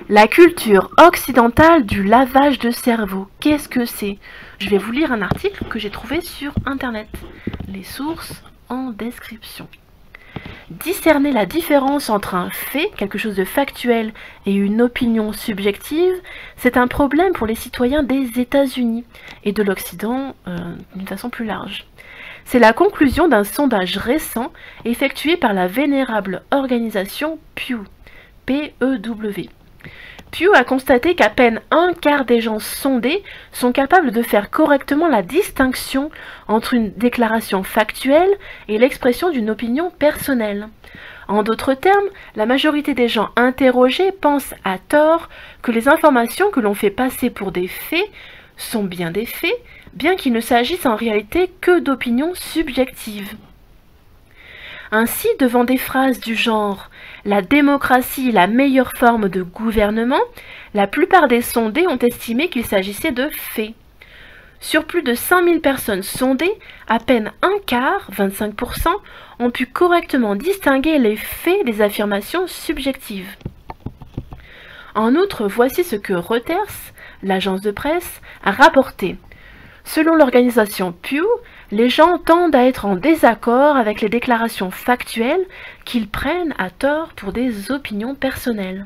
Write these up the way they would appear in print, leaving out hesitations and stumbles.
La culture occidentale du lavage de cerveau, qu'est-ce que c'est? Je vais vous lire un article que j'ai trouvé sur internet. Les sources en description. Discerner la différence entre un fait, quelque chose de factuel, et une opinion subjective, c'est un problème pour les citoyens des États-Unis et de l'Occident d'une façon plus large. C'est la conclusion d'un sondage récent effectué par la vénérable organisation Pew, P-E-W. Pew a constaté qu'à peine un quart des gens sondés sont capables de faire correctement la distinction entre une déclaration factuelle et l'expression d'une opinion personnelle. En d'autres termes, la majorité des gens interrogés pensent à tort que les informations que l'on fait passer pour des faits sont bien des faits, bien qu'il ne s'agisse en réalité que d'opinions subjectives. Ainsi, devant des phrases du genre « la démocratie est la meilleure forme de gouvernement », la plupart des sondés ont estimé qu'il s'agissait de faits. Sur plus de 5000 personnes sondées, à peine un quart, 25%, ont pu correctement distinguer les faits des affirmations subjectives. En outre, voici ce que Reuters, l'agence de presse, a rapporté. Selon l'organisation Pew, les gens tendent à être en désaccord avec les déclarations factuelles qu'ils prennent à tort pour des opinions personnelles.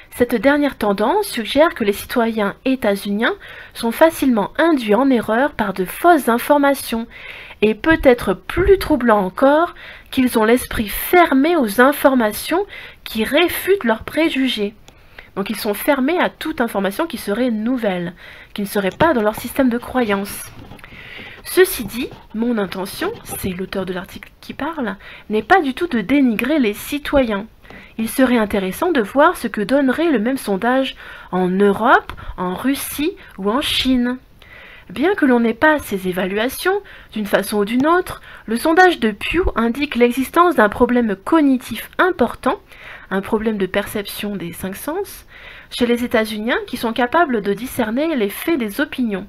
Cette dernière tendance suggère que les citoyens états-uniens sont facilement induits en erreur par de fausses informations et peut-être plus troublant encore qu'ils ont l'esprit fermé aux informations qui réfutent leurs préjugés. Donc ils sont fermés à toute information qui serait nouvelle, qui ne serait pas dans leur système de croyance. Ceci dit, mon intention, c'est l'auteur de l'article qui parle, n'est pas du tout de dénigrer les citoyens. Il serait intéressant de voir ce que donnerait le même sondage en Europe, en Russie ou en Chine. Bien que l'on n'ait pas ces évaluations, d'une façon ou d'une autre, le sondage de Pew indique l'existence d'un problème cognitif important, un problème de perception des 5 sens, chez les États-Uniens qui sont capables de discerner les faits des opinions.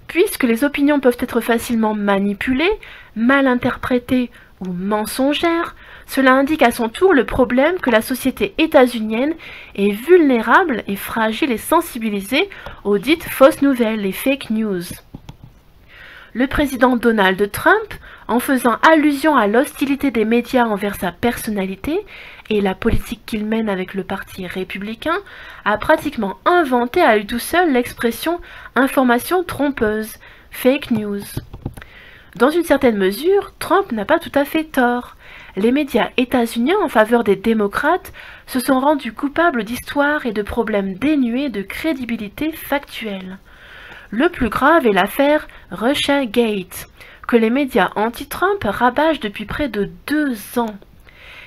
Puisque les opinions peuvent être facilement manipulées, mal interprétées ou mensongères, cela indique à son tour le problème que la société états-unienne est vulnérable et fragile et sensibilisée aux dites fausses nouvelles, les fake news. Le président Donald Trump, en faisant allusion à l'hostilité des médias envers sa personnalité et la politique qu'il mène avec le parti républicain, a pratiquement inventé à lui tout seul l'expression « information trompeuse », fake news. Dans une certaine mesure, Trump n'a pas tout à fait tort. Les médias états-uniens en faveur des démocrates se sont rendus coupables d'histoires et de problèmes dénués de crédibilité factuelle. Le plus grave est l'affaire Russiagate, que les médias anti-Trump rabâchent depuis près de 2 ans.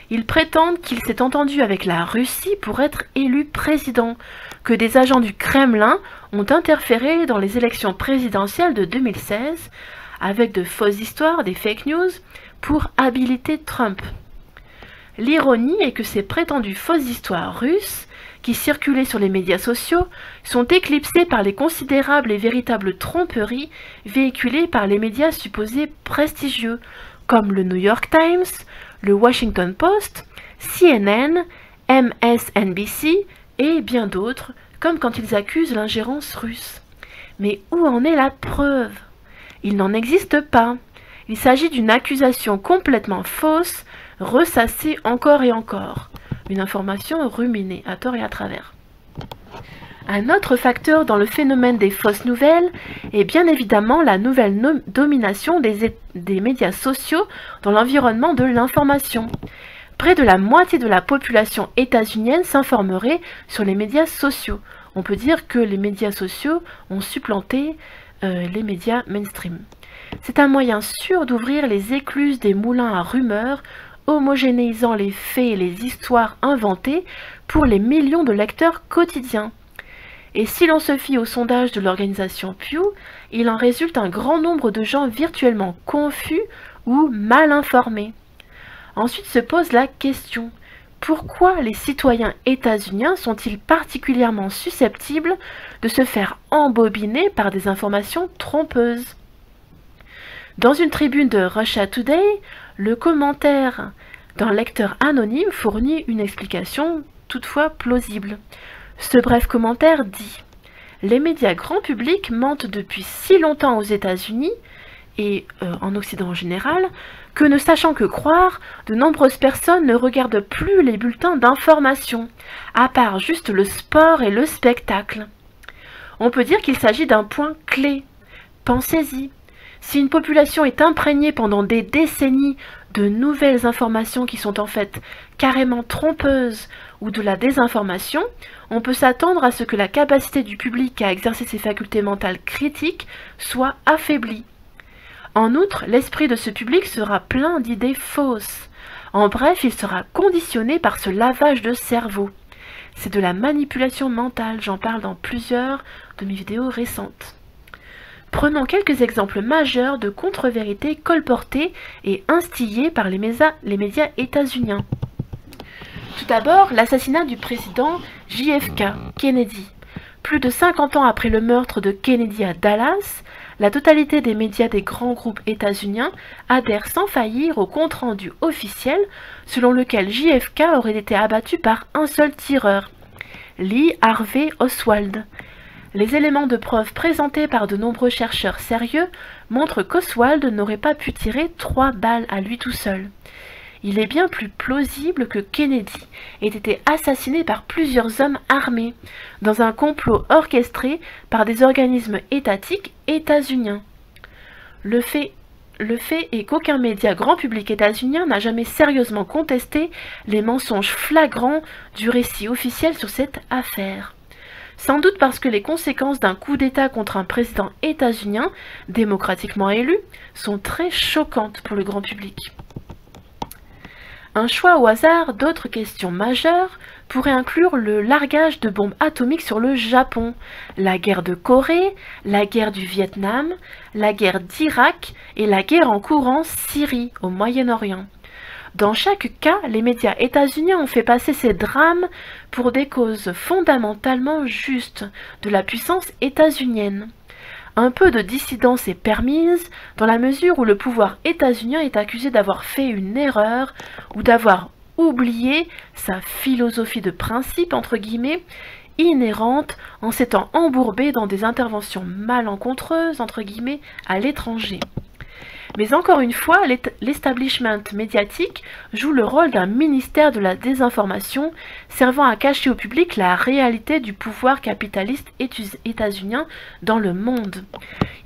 Ils prétendent qu'il s'est entendu avec la Russie pour être élu président, que des agents du Kremlin ont interféré dans les élections présidentielles de 2016 avec de fausses histoires, des fake news, pour habiliter Trump. L'ironie est que ces prétendues fausses histoires russes, qui circulaient sur les médias sociaux, sont éclipsées par les considérables et véritables tromperies véhiculées par les médias supposés prestigieux, comme le New York Times, le Washington Post, CNN, MSNBC et bien d'autres, comme quand ils accusent l'ingérence russe. Mais où en est la preuve? Il n'en existe pas. Il s'agit d'une accusation complètement fausse, ressassée encore et encore. Une information ruminée à tort et à travers. Un autre facteur dans le phénomène des fausses nouvelles est bien évidemment la nouvelle domination des médias sociaux dans l'environnement de l'information. Près de la moitié de la population états-unienne s'informerait sur les médias sociaux. On peut dire que les médias sociaux ont supplanté les médias mainstream. C'est un moyen sûr d'ouvrir les écluses des moulins à rumeurs, homogénéisant les faits et les histoires inventées pour les millions de lecteurs quotidiens. Et si l'on se fie au sondage de l'organisation Pew, il en résulte un grand nombre de gens virtuellement confus ou mal informés. Ensuite se pose la question, pourquoi les citoyens états-uniens sont-ils particulièrement susceptibles de se faire embobiner par des informations trompeuses? Dans une tribune de Russia Today, le commentaire d'un lecteur anonyme fournit une explication toutefois plausible. Ce bref commentaire dit: les médias grand public mentent depuis si longtemps aux États-Unis et en Occident en général, que ne sachant que croire, de nombreuses personnes ne regardent plus les bulletins d'information, à part juste le sport et le spectacle. On peut dire qu'il s'agit d'un point clé. Pensez-y. Si une population est imprégnée pendant des décennies de nouvelles informations qui sont en fait carrément trompeuses ou de la désinformation, on peut s'attendre à ce que la capacité du public à exercer ses facultés mentales critiques soit affaiblie. En outre, l'esprit de ce public sera plein d'idées fausses. En bref, il sera conditionné par ce lavage de cerveau. C'est de la manipulation mentale, j'en parle dans plusieurs de mes vidéos récentes. Prenons quelques exemples majeurs de contre-vérités colportées et instillées par les médias états-uniens. Tout d'abord, l'assassinat du président JFK, Kennedy. Plus de 50 ans après le meurtre de Kennedy à Dallas, la totalité des médias des grands groupes états-uniens adhèrent sans faillir au compte-rendu officiel selon lequel JFK aurait été abattu par un seul tireur, Lee Harvey Oswald. Les éléments de preuve présentés par de nombreux chercheurs sérieux montrent qu'Oswald n'aurait pas pu tirer 3 balles à lui tout seul. Il est bien plus plausible que Kennedy ait été assassiné par plusieurs hommes armés, dans un complot orchestré par des organismes étatiques états-uniens. Le fait est qu'aucun média grand public états-unien n'a jamais sérieusement contesté les mensonges flagrants du récit officiel sur cette affaire. Sans doute parce que les conséquences d'un coup d'État contre un président états-unien, démocratiquement élu, sont très choquantes pour le grand public. Un choix au hasard d'autres questions majeures pourrait inclure le largage de bombes atomiques sur le Japon, la guerre de Corée, la guerre du Vietnam, la guerre d'Irak et la guerre en cours en Syrie, au Moyen-Orient. Dans chaque cas, les médias états-uniens ont fait passer ces drames pour des causes fondamentalement justes de la puissance états-unienne. Un peu de dissidence est permise dans la mesure où le pouvoir états-unien est accusé d'avoir fait une erreur ou d'avoir oublié sa philosophie de principe, entre guillemets, inhérente en s'étant embourbé dans des interventions malencontreuses, entre guillemets, à l'étranger. Mais encore une fois, l'establishment médiatique joue le rôle d'un ministère de la désinformation servant à cacher au public la réalité du pouvoir capitaliste états-unien dans le monde.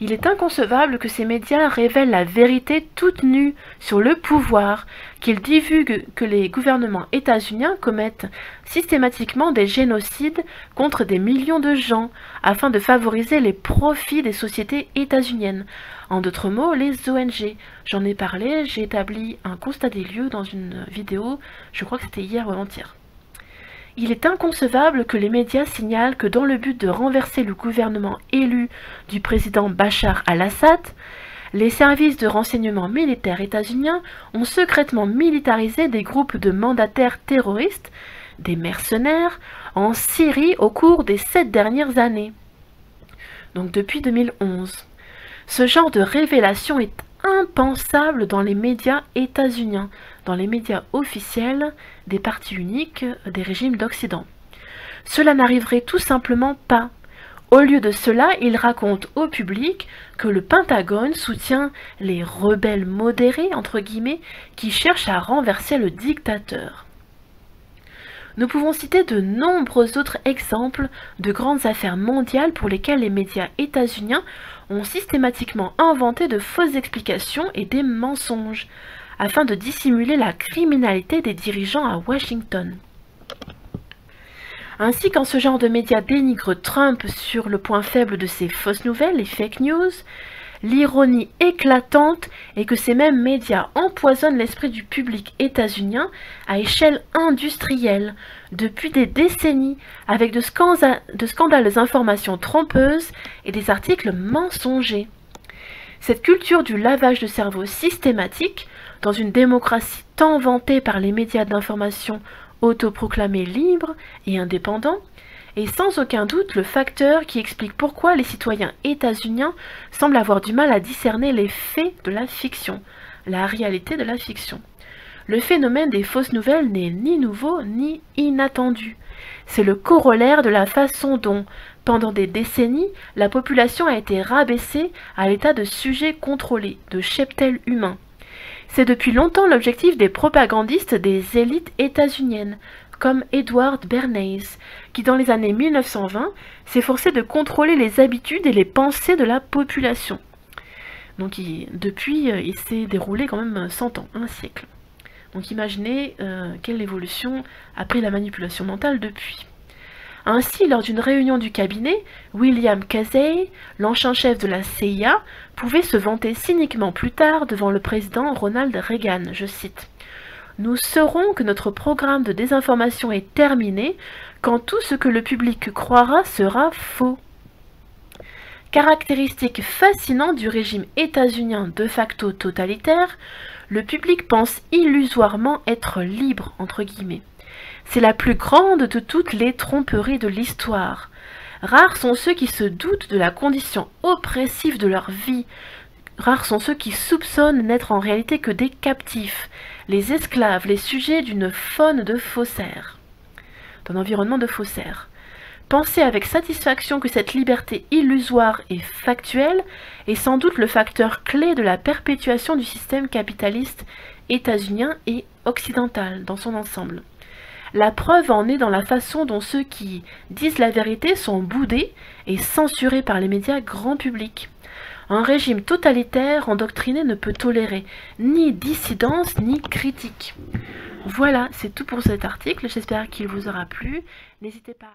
Il est inconcevable que ces médias révèlent la vérité toute nue sur le pouvoir, qu'ils divulguent que les gouvernements états-uniens commettent systématiquement des génocides contre des millions de gens afin de favoriser les profits des sociétés états-uniennes. En d'autres mots, les ONG. J'en ai parlé, j'ai établi un constat des lieux dans une vidéo, je crois que c'était hier ou avant-hier. Il est inconcevable que les médias signalent que dans le but de renverser le gouvernement élu du président Bachar al-Assad, les services de renseignement militaires états-uniens ont secrètement militarisé des groupes de mandataires terroristes, des mercenaires, en Syrie au cours des 7 dernières années. Donc depuis 2011. Ce genre de révélation est impensable dans les médias états-uniens, dans les médias officiels des partis uniques des régimes d'Occident. Cela n'arriverait tout simplement pas. Au lieu de cela, ils racontent au public que le Pentagone soutient les rebelles modérés, entre guillemets, qui cherchent à renverser le dictateur. Nous pouvons citer de nombreux autres exemples de grandes affaires mondiales pour lesquelles les médias états-uniens ont systématiquement inventé de fausses explications et des mensonges, afin de dissimuler la criminalité des dirigeants à Washington. Ainsi, quand ce genre de médias dénigre Trump sur le point faible de ses fausses nouvelles, les fake news, l'ironie éclatante est que ces mêmes médias empoisonnent l'esprit du public états-unien à échelle industrielle depuis des décennies avec de scandaleuses informations trompeuses et des articles mensongers. Cette culture du lavage de cerveau systématique, dans une démocratie tant vantée par les médias d'information autoproclamés libres et indépendants, est sans aucun doute le facteur qui explique pourquoi les citoyens états-uniens semblent avoir du mal à discerner les faits de la fiction, la réalité de la fiction. Le phénomène des fausses nouvelles n'est ni nouveau ni inattendu. C'est le corollaire de la façon dont, pendant des décennies, la population a été rabaissée à l'état de sujet contrôlé, de cheptel humain. C'est depuis longtemps l'objectif des propagandistes des élites états-uniennes, comme Edward Bernays, qui dans les années 1920 s'efforçait de contrôler les habitudes et les pensées de la population. Donc depuis, il s'est déroulé quand même 100 ans, un siècle. Donc imaginez quelle évolution a pris la manipulation mentale depuis. Ainsi, lors d'une réunion du cabinet, William Casey, l'ancien chef de la CIA, pouvait se vanter cyniquement plus tard devant le président Ronald Reagan, je cite. « Nous saurons que notre programme de désinformation est terminé quand tout ce que le public croira sera faux. » Caractéristique fascinante du régime états-unien de facto totalitaire, le public pense illusoirement être libre, entre guillemets. C'est la plus grande de toutes les tromperies de l'histoire. Rares sont ceux qui se doutent de la condition oppressive de leur vie. Rares sont ceux qui soupçonnent n'être en réalité que des captifs, les esclaves, les sujets d'une faune de faussaires, d'un environnement de faussaires. Pensez avec satisfaction que cette liberté illusoire et factuelle est sans doute le facteur clé de la perpétuation du système capitaliste états-unien et occidental dans son ensemble. La preuve en est dans la façon dont ceux qui disent la vérité sont boudés et censurés par les médias grand public. Un régime totalitaire endoctriné ne peut tolérer ni dissidence ni critique. Voilà, c'est tout pour cet article, j'espère qu'il vous aura plu. N'hésitez pas.